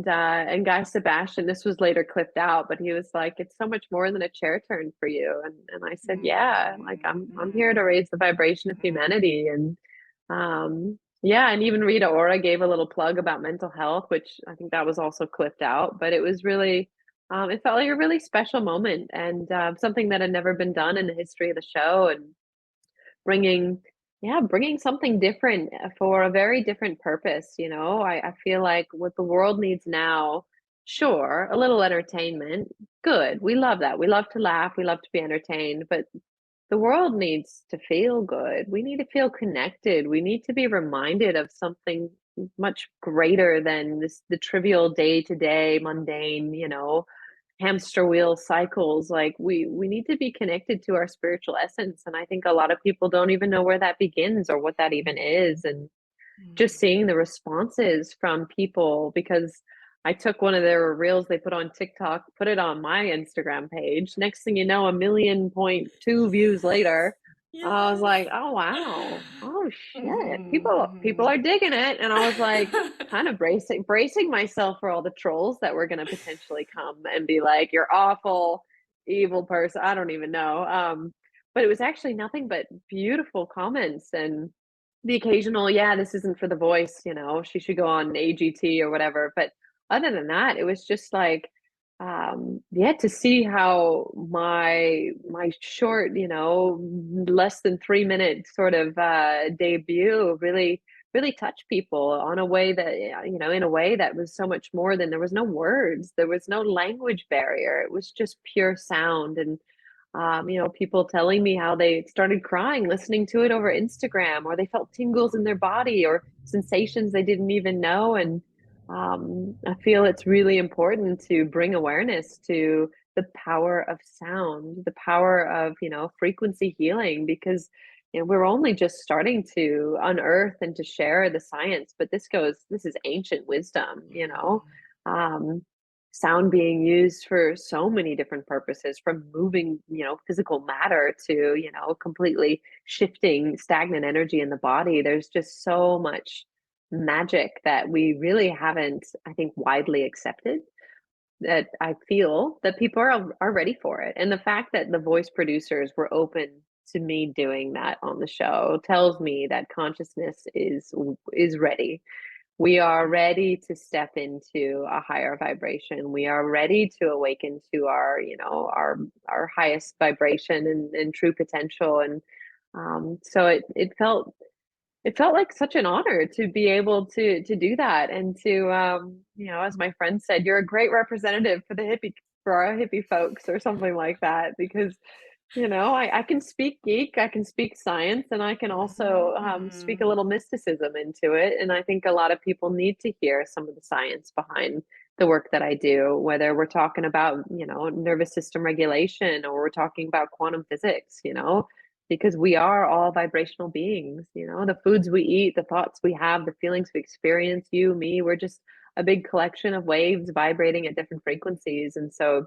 Guy Sebastian, this was later clipped out, but he was like, it's so much more than a chair turn for you. And I said, yeah, like I'm here to raise the vibration of humanity. And yeah, and even Rita Ora gave a little plug about mental health, which I think that was also clipped out, but it was really it felt like a really special moment and something that had never been done in the history of the show and bringing bringing something different for a very different purpose. I feel like what the world needs now Sure, a little entertainment, good. We love that. We love to laugh, we love to be entertained, but the world needs to feel good. We need to feel connected. We need to be reminded of something much greater than the trivial day-to-day, mundane, hamster wheel cycles. Like we need to be connected to our spiritual essence. And I think a lot of people don't even know where that begins or what that even is. And just Mm. seeing the responses from people because I took one of their reels they put on TikTok, put it on my Instagram page. Next thing you know, 1.2 million views later, I was like, Yes. "Oh wow, oh shit, Mhm, people mhm. are digging it." And I was like, kind of bracing myself for all the trolls that were going to potentially come and be like, "You're awful, evil person." I don't even know. But it was actually nothing but beautiful comments and the occasional, "Yeah, this isn't for the voice," "She should go on AGT," or whatever, but other than that, it was just like, yeah, to see how my short, less than 3-minute sort of, debut really touched people on a way that, in a way that was so much more than there was no words, there was no language barrier, it was just pure sound and people telling me how they started crying listening to it over Instagram, or they felt tingles in their body or sensations they didn't even know. And I feel it's really important to bring awareness to the power of sound, the power of, frequency healing, because we're only just starting to unearth and to share the science, but this is ancient wisdom, Mm. Um, sound being used for so many different purposes from moving physical matter to completely shifting stagnant energy in the body. There's just so much magic that we really haven't, I think, widely accepted, that I feel that people are ready for it. And the fact that the voice producers were open to me doing that on the show tells me that consciousness is ready. We are ready to step into a higher vibration. We are ready to awaken to our highest vibration and true potential. And so it felt like such an honor to be able to do that and to as my friend said, you're a great representative for our hippie folks or something like that, because I can speak geek, I can speak science, and I can Mhm, also speak a mhm. little mysticism into it. And I think a lot of people need to hear some of the science behind the work that I do, whether we're talking about, nervous system regulation or we're talking about quantum physics, because we are all vibrational beings, the foods we eat, the thoughts we have, the feelings we experience, you, me, we're just a big collection of waves vibrating at different frequencies. And so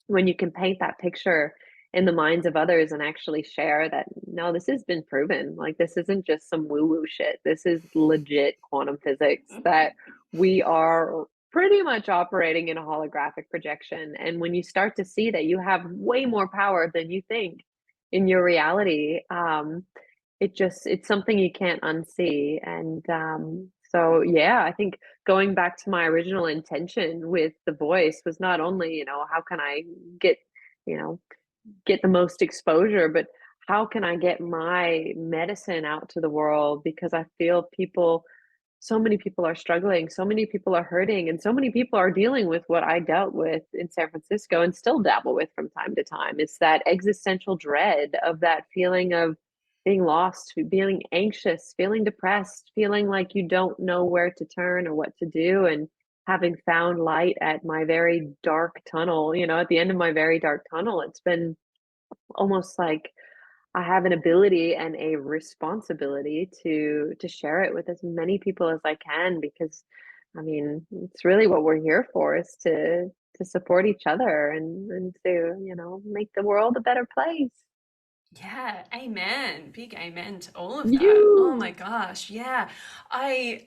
when you can paint that picture in the minds of others and actually share that, no, this has been proven, like this isn't just some woo woo shit, this is legit quantum physics, that we are pretty much operating in a holographic projection. And when you start to see that you have way more power than you think in your reality, it's something you can't unsee. And so yeah, I think going back to my original intention with the voice was not only, how can I get, you know get the most exposure, but how can I get my medicine out to the world? Because I feel so many people are struggling, so many people are hurting, and so many people are dealing with what I dealt with in San Francisco and still dabble with from time to time. It's that existential dread of that feeling of being lost, feeling anxious, feeling depressed, feeling like you don't know where to turn or what to do. And having found light at my very dark tunnel, at the end of my very dark tunnel, it's been almost like I have an ability and a responsibility to share it with as many people as I can, because I mean, it's really what we're here for, is to support each other and to, make the world a better place. Yeah, amen. Big amen to all of that. Oh my You. gosh, yeah. I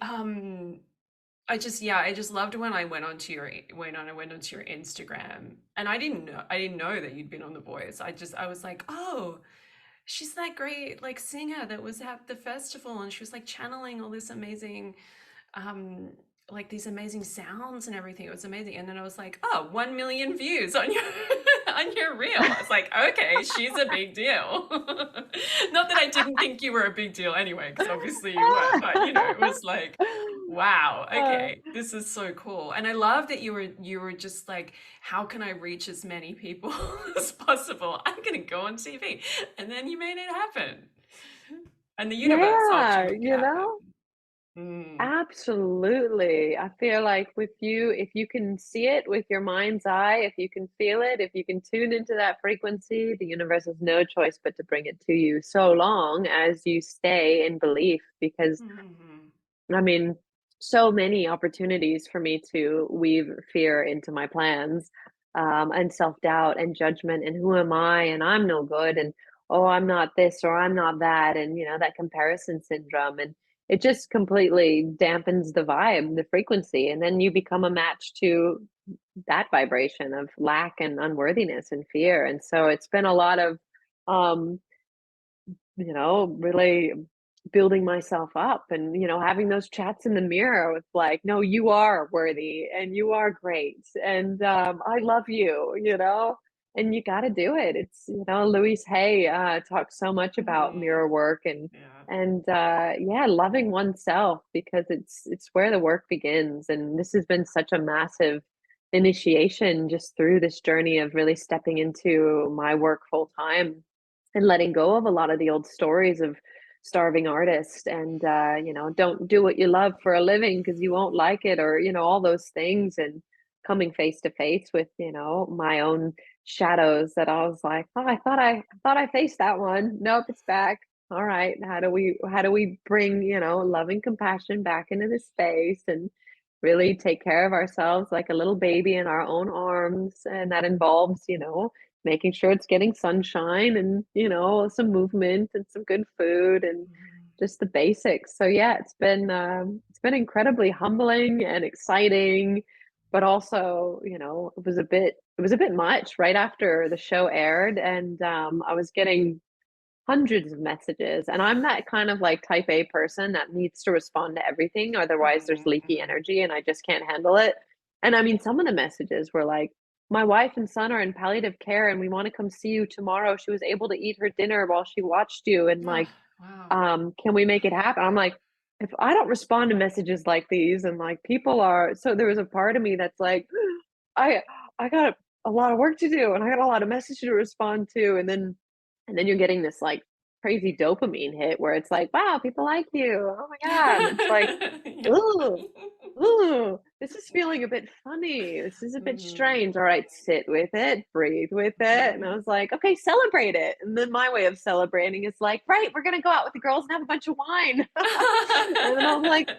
I just loved when I went onto your Instagram, and I didn't know that you'd been on The Voice. I was like, "Oh, she's that great like singer that was at the festival and she was like channeling all this amazing um like these amazing sounds and everything. It was amazing." And then I was like, "Oh, 1 million views on your on your reel." I was like, "Okay, she's a big deal." Not that I didn't think you were a big deal anyway, because obviously you were, but it was like, Wow. Uh, Okay. This is so cool. And I love that you were just like, how can I reach as many people as possible? I'm gonna go on TV. And then you made it happen. And the universe helped you yeah, make it you happen. know? Mm. Absolutely. I feel like with you, if you can see it with your mind's eye, if you can feel it, if you can tune into that frequency, the universe has no choice but to bring it to you so long as you stay in belief. Because, Mhm. I mean, so many opportunities for me to weave fear into my plans, and self-doubt and judgment and who am I and I'm no good and oh, I'm not this or I'm not that and that comparison syndrome and it just completely dampens the vibe, the frequency, and then you become a match to that vibration of lack and unworthiness and fear. And so it's been a lot of um really building myself up and, having those chats in the mirror with like, no, you are worthy and you are great. And I love you, and you got to do it. It's, Louise Hay talks so much about Mhm. mirror work and, Yeah. yeah, loving oneself because it's where the work begins. And this has been such a massive initiation just through this journey of really stepping into my work full time and letting go of a lot of the old stories of starving artists and don't do what you love for a living because you won't like it or all those things and coming face to face with my own shadows that I was like, oh, I thought I faced that one. Nope, it's back. All right, how do we bring loving compassion back into this space and really take care of ourselves like a little baby in our own arms, and that involves making sure it's getting sunshine and, some movement and some good food and Mhm. just the basics. So yeah, it's been incredibly humbling and exciting, but also, it was a bit much right after the show aired and I was getting hundreds of messages and I'm that kind of like type A person that needs to respond to everything otherwise there's Mhm. leaky Mhm. energy and I just can't handle it. And I mean some of the messages were like, my wife and son are in palliative care and we want to come see you tomorrow. She was able to eat her dinner while she watched you and Oh, like, wow. can we make it happen? I'm like, if I don't respond to messages like these and like people are, so there was a part of me that's like, I I got a lot of work to do and I got a lot of messages to respond to and then you're getting this like crazy dopamine hit where it's like, wow, people like you. Oh my God. It's like, Yeah. ooh, ooh, this is feeling a bit funny. This is a bit Mhm. strange. All right, sit with it, breathe with it. And I Mhm. was like, okay, celebrate it. And then my way of celebrating is like, right, we're gonna go out with the girls and have a bunch of wine. And then I was like,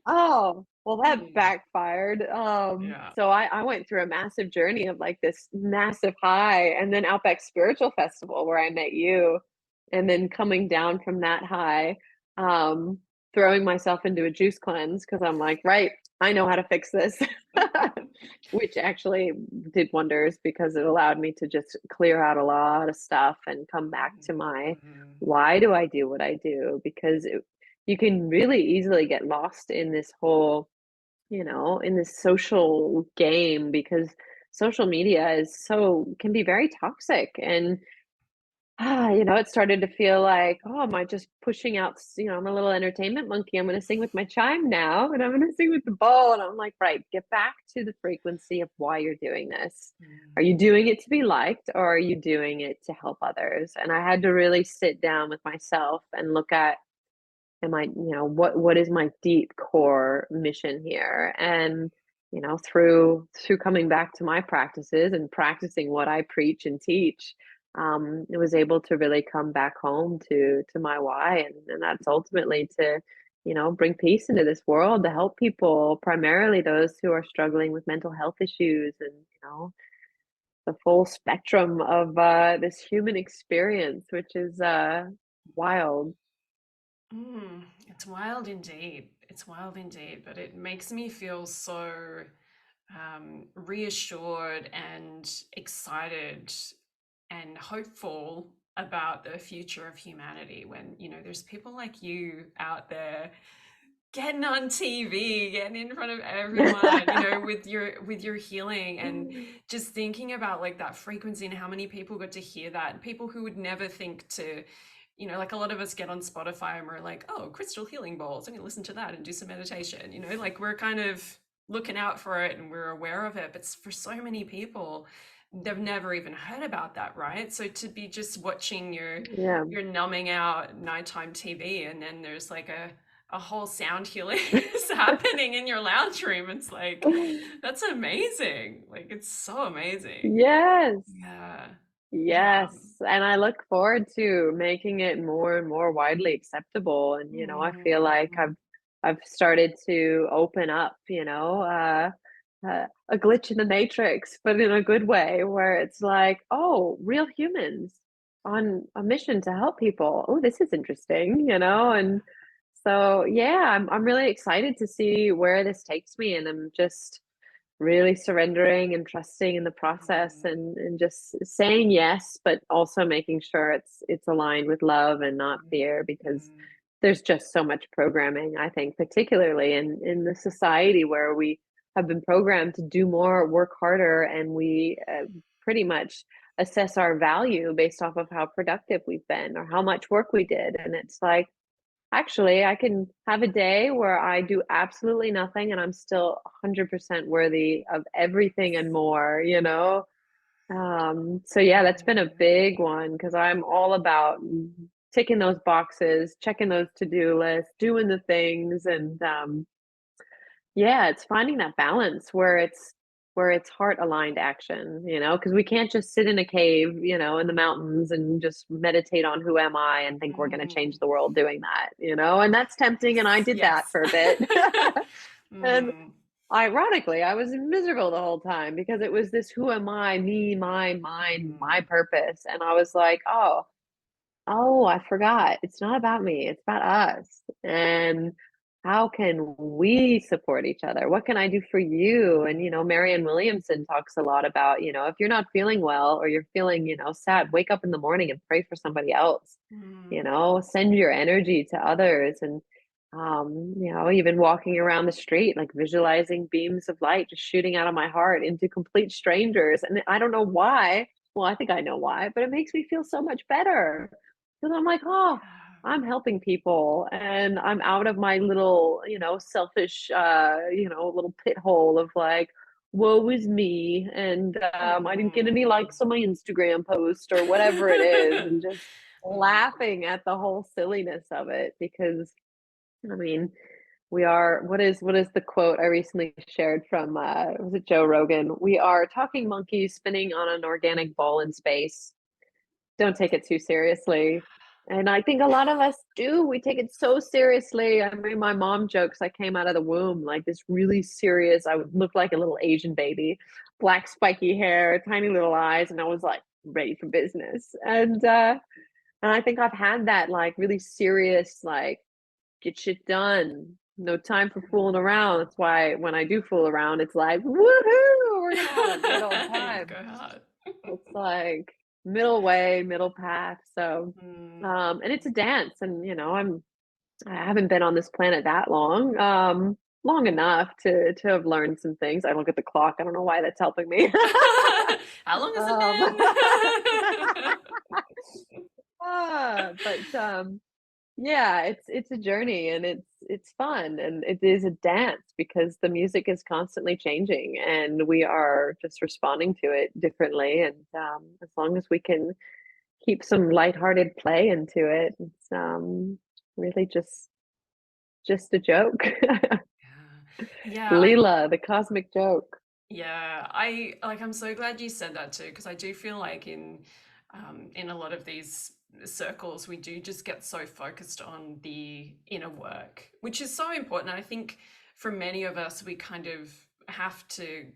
oh, well, that Hmm. backfired. Yeah. So I went through a massive journey of like this massive high and then Outback Spiritual Festival where I met you. And then coming down from that high, um, throwing myself into a juice cleanse because I'm like, right, I know how to fix this. Which actually did wonders because it allowed me to just clear out a lot of stuff and come back to my Mhm. why do I do what I do? Because you can really easily get lost in this whole, in this social game because social media is can be very toxic and it started to feel like, oh, am I just pushing out, I'm a little entertainment monkey. I'm going to sing with my chime now and I'm going to sing with the bowl. And I'm like, right, get back to the frequency of why you're doing this. Are you doing it to be liked or are you doing it to help others? And I had to really sit down with myself and look at, what is my deep core mission here? And, through coming back to my practices and practicing what I preach and teach, I was able to really come back home to my why, and that's ultimately to, bring peace into this world to help people, primarily those who are struggling with mental health issues and, the full spectrum of this human experience, which is wild. It's wild indeed. It's wild indeed, but it makes me feel so reassured and excited and hopeful about the future of humanity when, there's people like you out there getting on TV, getting in front of everyone, with your healing and just thinking about like that frequency and how many people got to hear that, and people who would never think to, like a lot of us get on Spotify and we're like, oh, crystal healing bowls, I'm gonna listen to that and do some meditation, like we're kind of looking out for it and we're aware of it. But for so many people, they've never even heard about that, right? So to be just watching Yeah. your numbing out nighttime TV, and then there's like a whole sound healing is happening in your lounge room. It's like, that's amazing. Like, it's so amazing. Yes. Yeah. Yes. And I look forward to making it more and more widely acceptable. And, I feel like Mm, I've started to open up, a glitch in the matrix, but in a good way, where it's like, oh, real humans on a mission to help people. Oh, this is interesting, and so yeah, I'm really excited to see where this takes me, and I'm just really surrendering and trusting in the process, mm, and just saying yes, but also making sure it's aligned with love and not fear, because mm, there's just so much programming, I think, particularly in the society where we have been programmed to do more, work harder, and we pretty much assess our value based off of how productive we've been or how much work we did. And it's like, actually, I can have a day where I do absolutely nothing and I'm still 100% worthy of everything and more. So yeah, that's been a mm. big one because I'm all about ticking those boxes, checking those to-do lists, doing the things, and yeah, it's finding that balance where it's heart aligned action, because we can't just sit in a cave, in the mountains and just meditate on who am I and think we're going to change Mm. the world doing that. And that's tempting. And I Yes, did that yes. for a bit. And Mm, ironically, I was miserable the whole time because it was this who am I, me, mine, my mm, purpose. And I was like, oh, I forgot. It's not about me. It's about us. And how can we support each other? What can I do for you? And, mm, Marianne Williamson talks a lot about, if you're not feeling well or you're feeling, sad, wake up in the morning and pray for somebody else, mm, send your energy to others. And, even walking around the street, like visualizing beams of light just shooting out of my heart into complete strangers. And I don't know why. Well, I think I know why, but it makes me feel so much better because I'm like, oh, yeah. I'm helping people and I'm out of my little, selfish, little pit hole of like, woe is me. And I didn't get any Mm. likes on my Instagram post or whatever it is. And just Mm. laughing at the whole silliness of it because, I mean, what is the quote I recently shared from, was it Joe Rogan? We are talking monkeys spinning on an organic ball in space. Don't take it too seriously. And I think a lot of us do. We take it so seriously. I mean, my mom jokes I came out of the womb like this really serious, I would look like a little Asian baby, black spiky hair, tiny little eyes, and I was like ready for business. And I think I've had that like really serious, like get shit done. No time for fooling around. Mm. That's why when I do fool around, it's like, woohoo, we're gonna have a good old You time. go hard. It's like middle way, middle path. So, Mm. and it's a dance, and I haven't been on this planet that long, long enough to have learned some things. I look at the clock. I don't know why that's helping me. How long has it um, been? but yeah, it's a journey, and it's fun, and it is a dance because the music is constantly changing and we are just responding to it differently. And as long as we can keep some lighthearted play into it, it's really just a joke. Yeah, Leela, the cosmic joke. I'm so glad you said that too, because I do feel like in a lot of these circles we do just get so focused on the inner work, which is so important. I think for many of us we kind of have to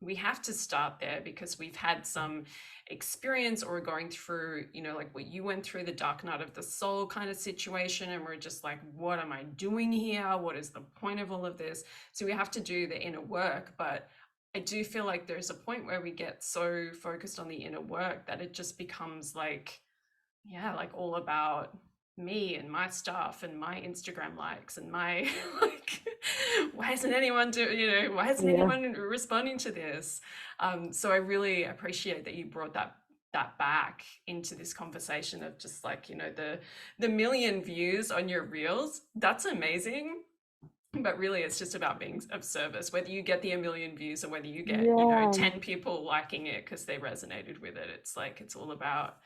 we have to start there because we've had some experience or we're going through, like what you went through, the dark night of the soul kind of situation, and we're just like, what am I doing here? What is the point of all of this? So we have to do the inner work. But I do feel like there's a point where we get so focused on the inner work that it just becomes like, yeah, like all about me and my stuff and my Instagram likes and my like, why isn't Yeah. anyone responding to this? So I really appreciate that you brought that that back into this conversation of just like, you know, the million views on your reels, that's amazing. But really, it's just about being of service, whether you get the a million views or whether you get, you know, Yeah. 10 people liking it because they resonated with it. It's like, it's all about,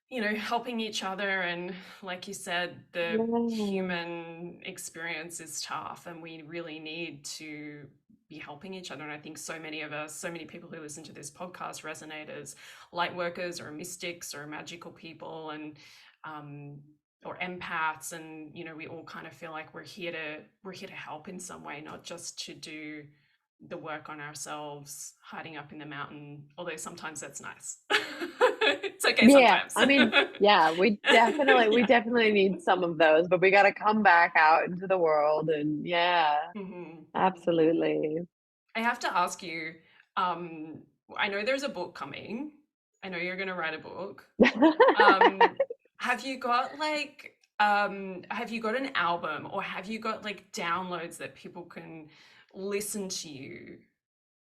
you know, helping each other. And like you said, the Yeah. human experience is tough and we really need to be helping each other. And I think so many of us, so many people who listen to this podcast resonate as light workers or mystics or magical people, and um, or empaths. And you know, we all kind of feel like we're here to help in some way, not just to do the work on ourselves hiding up in the mountain, although sometimes that's nice. It's okay Yeah, sometimes. I mean, yeah, we Yeah. definitely need some of those, but we got to come back out into the world and yeah, Mhm, mhm. absolutely. I have to ask you, um, I know there's a book coming. I know you're going to write a book. Um, have you got like, have you got an album, or have you got like downloads that people can listen to you?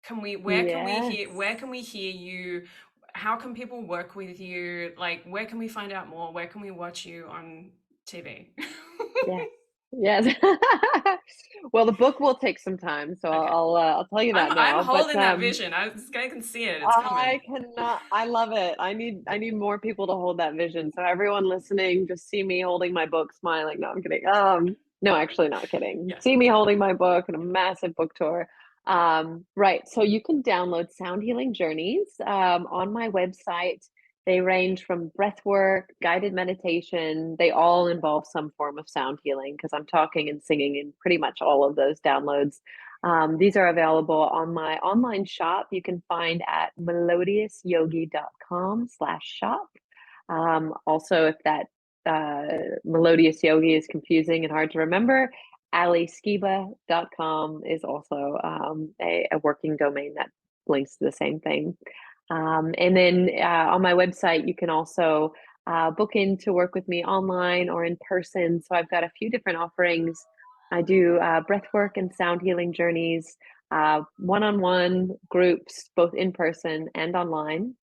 Where Yes. can we hear you? How can people work with you? Like, where can we find out more? Where can we watch you on TV? Yes. Yes. Well, the book will take some time, so Okay. I'll tell you I'm that I'm now. But holding that vision. I can see it. It's coming. I cannot. I love it. I need more people to hold that vision. So everyone listening, just see me holding my book, smiling. No, I'm kidding. No, actually, not kidding. Yeah. See me holding my book and a massive book tour. Right. So you can download Sound Healing Journeys on my website. They range from breath work, guided meditation. They all involve some form of sound healing because I'm talking and singing in pretty much all of those downloads. These are available on my online shop. You can find at melodiousyogi.com/shop. Also, if that melodious yogi is confusing and hard to remember, aliskiba.com is also a working domain that links to the same thing. And then on my website, you can also book in to work with me online or in person. So I've got a few different offerings. I do breathwork and sound healing journeys, one-on-one groups, both in person and online.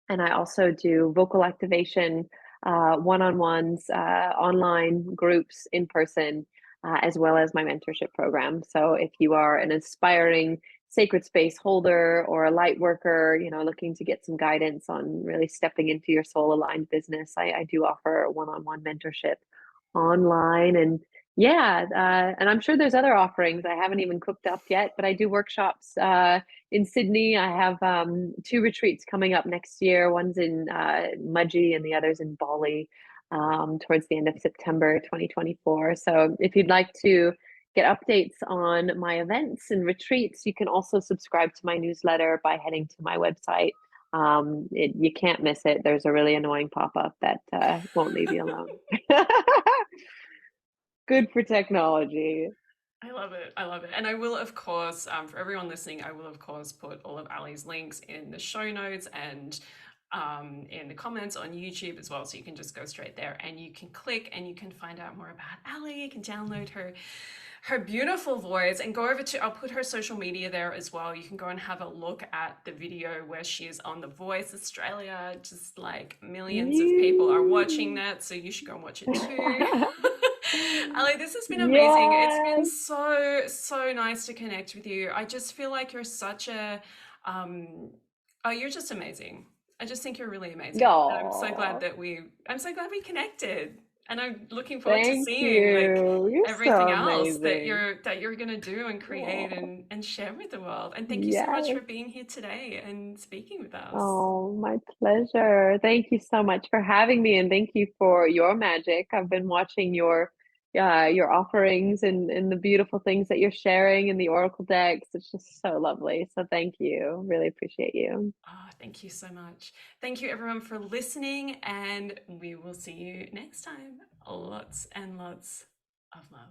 And I also do vocal activation, one-on-ones, online groups in person, as well as my mentorship program. So if you are an aspiring sacred space holder or a light worker, you know, looking to get some guidance on really stepping into your soul aligned business, I do offer one-on-one mentorship online. And yeah, and I'm sure there's other offerings I haven't even cooked up yet, but I do workshops in Sydney. I have two retreats coming up next year. One's in Mudgee and the other's in Bali towards the end of September 2024. So if you'd like to get updates on my events and retreats, you can also subscribe to my newsletter by heading to my website. You can't miss it. There's a really annoying pop-up that won't leave you alone. Good for technology. I love it. I love it. And I will, of course, for everyone listening, I will, of course, put all of Ali's links in the show notes and in the comments on YouTube as well. So you can just go straight there and you can click and you can find out more about Ali. You can download her beautiful voice and go over to, I'll put her social media there as well. You can go and have a look at the video where she is on The Voice Australia. Just like millions of people are watching that. So you should go and watch it too. Ali, this has been amazing. It's been Yes. so nice to connect with you. I just feel like you're such a, um, oh, you're just amazing. I just think you're really amazing. And Oh, I'm so glad we connected. And I'm looking forward to thank seeing like you. You're everything so else that amazing. you're gonna do and create Oh, and share with the world. And thank you so much yes. for being here today and speaking with us. Oh, my pleasure. Thank you so much for having me, and thank you for your magic. I've been watching your offerings and the beautiful things that you're sharing in the Oracle decks. It's just so lovely. So thank you. Really appreciate you. Oh, thank you so much. Thank you, everyone, for listening, and we will see you next time. Lots and lots of love.